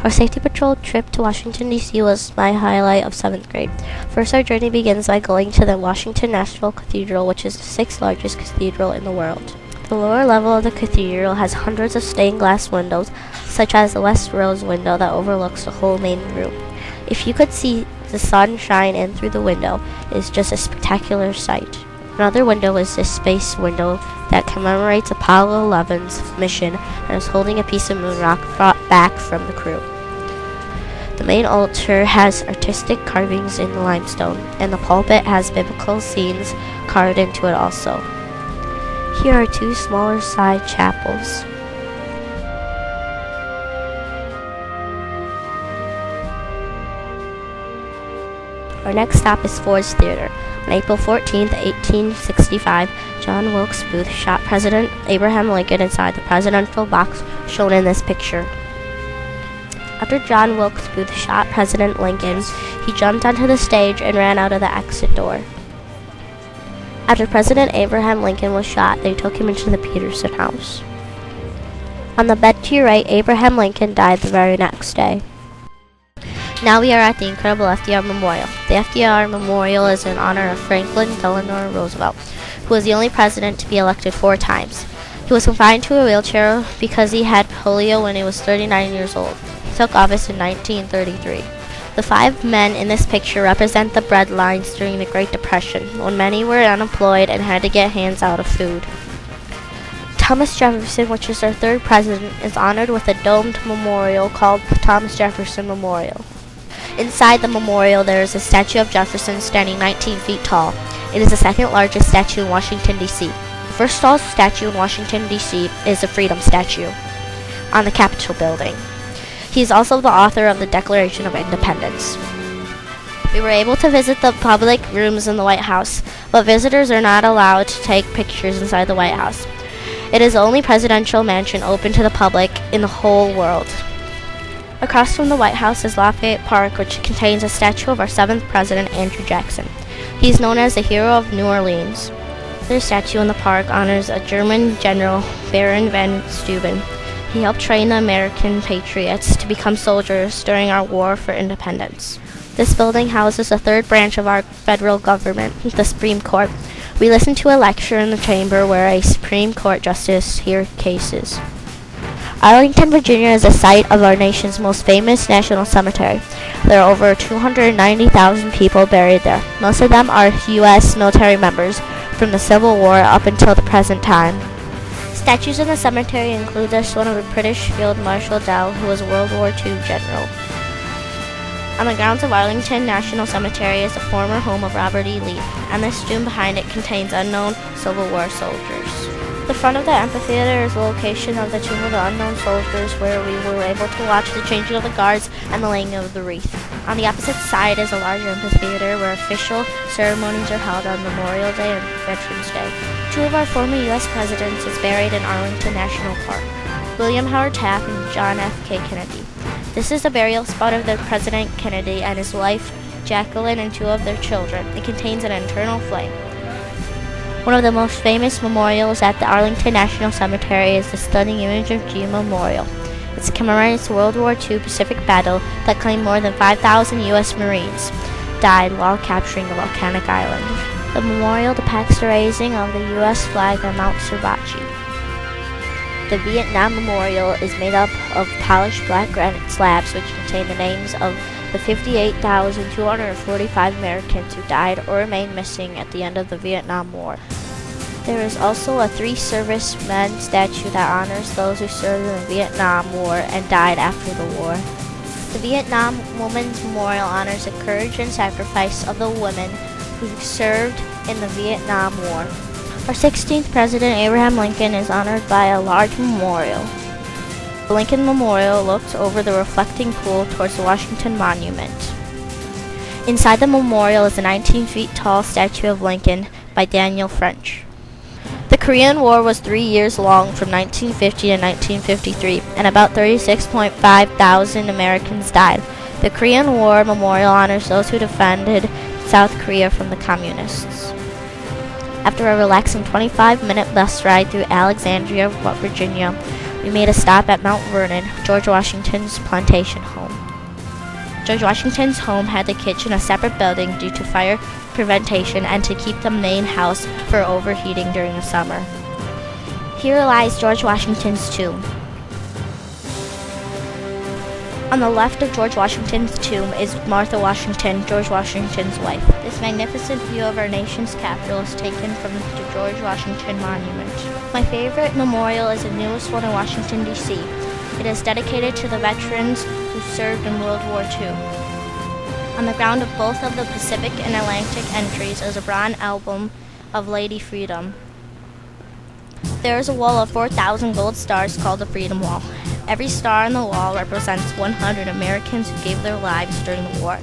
Our safety patrol trip to Washington, D.C. was my highlight of 7th grade. First, our journey begins by going to the Washington National Cathedral, which is the 6th largest cathedral in the world. The lower level of the cathedral has hundreds of stained glass windows, such as the West Rose window that overlooks the whole main room. If you could see the sun shine in through the window, it is just a spectacular sight. Another window is this space window that commemorates Apollo 11's mission and is holding a piece of moon rock brought back from the crew. The main altar has artistic carvings in limestone, and the pulpit has biblical scenes carved into it also. Here are two smaller side chapels. Our next stop is Ford's Theater. On April 14, 1865, John Wilkes Booth shot President Abraham Lincoln inside the presidential box shown in this picture. After John Wilkes Booth shot President Lincoln, he jumped onto the stage and ran out of the exit door. After President Abraham Lincoln was shot, they took him into the Peterson House. On the bed to your right, Abraham Lincoln died the very next day. Now we are at the incredible FDR Memorial. The FDR Memorial is in honor of Franklin Delano Roosevelt, who was the only president to be elected 4 times. He was confined to a wheelchair because he had polio when he was 39 years old. He took office in 1933. The 5 men in this picture represent the breadlines during the Great Depression, when many were unemployed and had to get hands out of food. Thomas Jefferson, which is our 3rd president, is honored with a domed memorial called the Thomas Jefferson Memorial. Inside the memorial, there is a statue of Jefferson standing 19 feet tall. It is the 2nd largest statue in Washington, D.C. The first tallest statue in Washington, D.C. is the Freedom Statue on the Capitol building. He is also the author of the Declaration of Independence. We were able to visit the public rooms in the White House, but visitors are not allowed to take pictures inside the White House. It is the only presidential mansion open to the public in the whole world. Across from the White House is Lafayette Park, which contains a statue of our 7th president, Andrew Jackson. He is known as the hero of New Orleans. Their statue in the park honors a German general, Baron von Steuben. He helped train the American patriots to become soldiers during our war for independence. This building houses the 3rd branch of our federal government, the Supreme Court. We listen to a lecture in the chamber where a Supreme Court justice hears cases. Arlington, Virginia is the site of our nation's most famous national cemetery. There are over 290,000 people buried there. Most of them are U.S. military members from the Civil War up until the present time. Statues in the cemetery include this one of the British Field Marshal Dell, who was a World War II general. On the grounds of Arlington National Cemetery is the former home of Robert E. Lee, and this tomb behind it contains unknown Civil War soldiers. The front of the amphitheater is the location of the Tomb of the Unknown Soldiers, where we were able to watch the changing of the guards and the laying of the wreath. On the opposite side is a large amphitheater where official ceremonies are held on Memorial Day and Veterans Day. 2 of our former U.S. presidents is buried in Arlington National Park, William Howard Taft and John F. K. Kennedy. This is the burial spot of the President Kennedy and his wife, Jacqueline, and 2 of their children. It contains an internal flame. One of the most famous memorials at the Arlington National Cemetery is the stunning image of G Memorial. It commemorates the World War II Pacific battle that claimed more than 5,000 U.S. Marines died while capturing a volcanic island. The memorial depicts the raising of the U.S. flag on Mount Suribachi. The Vietnam Memorial is made up of polished black granite slabs which contain the names of the 58,245 Americans who died or remained missing at the end of the Vietnam War. There is also a 3 servicemen statue that honors those who served in the Vietnam War and died after the war. The Vietnam Women's Memorial honors the courage and sacrifice of the women who served in the Vietnam War. Our 16th President, Abraham Lincoln, is honored by a large memorial. The Lincoln Memorial looks over the reflecting pool towards the Washington Monument. Inside the memorial is a 19 feet tall statue of Lincoln by Daniel French. The Korean War was 3 years long from 1950 to 1953, and about 36.5 thousand Americans died. The Korean War Memorial honors those who defended South Korea from the Communists. After a relaxing 25-minute bus ride through Alexandria, Virginia, We made a stop at Mount Vernon, George Washington's plantation home. George Washington's home had the kitchen a separate building due to fire prevention and to keep the main house for overheating during the summer. Here lies George Washington's tomb. On the left of George Washington's tomb is Martha Washington, George Washington's wife. This magnificent view of our nation's capital is taken from the George Washington Monument. My favorite memorial is the newest one in Washington, D.C. It is dedicated to the veterans who served in World War II. On the ground of both of the Pacific and Atlantic entries is a bronze emblem of Lady Freedom. There is a wall of 4,000 gold stars called the Freedom Wall. Every star on the wall represents 100 Americans who gave their lives during the war.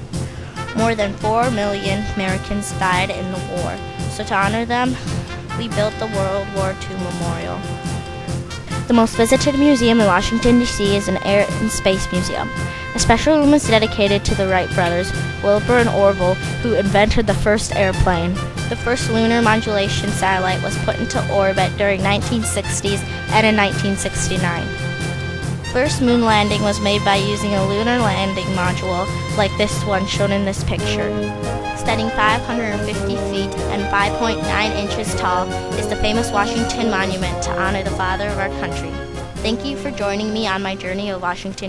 More than 4 million Americans died in the war. So to honor them, we built the World War II Memorial. The most visited museum in Washington, D.C. is an Air and Space Museum. A special room is dedicated to the Wright brothers, Wilbur and Orville, who invented the first airplane. The first lunar modulation satellite was put into orbit during 1960s and in 1969. First moon landing was made by using a lunar landing module like this one shown in this picture. Standing 550 feet and 5.9 inches tall is the famous Washington Monument to honor the father of our country. Thank you for joining me on my journey of Washington,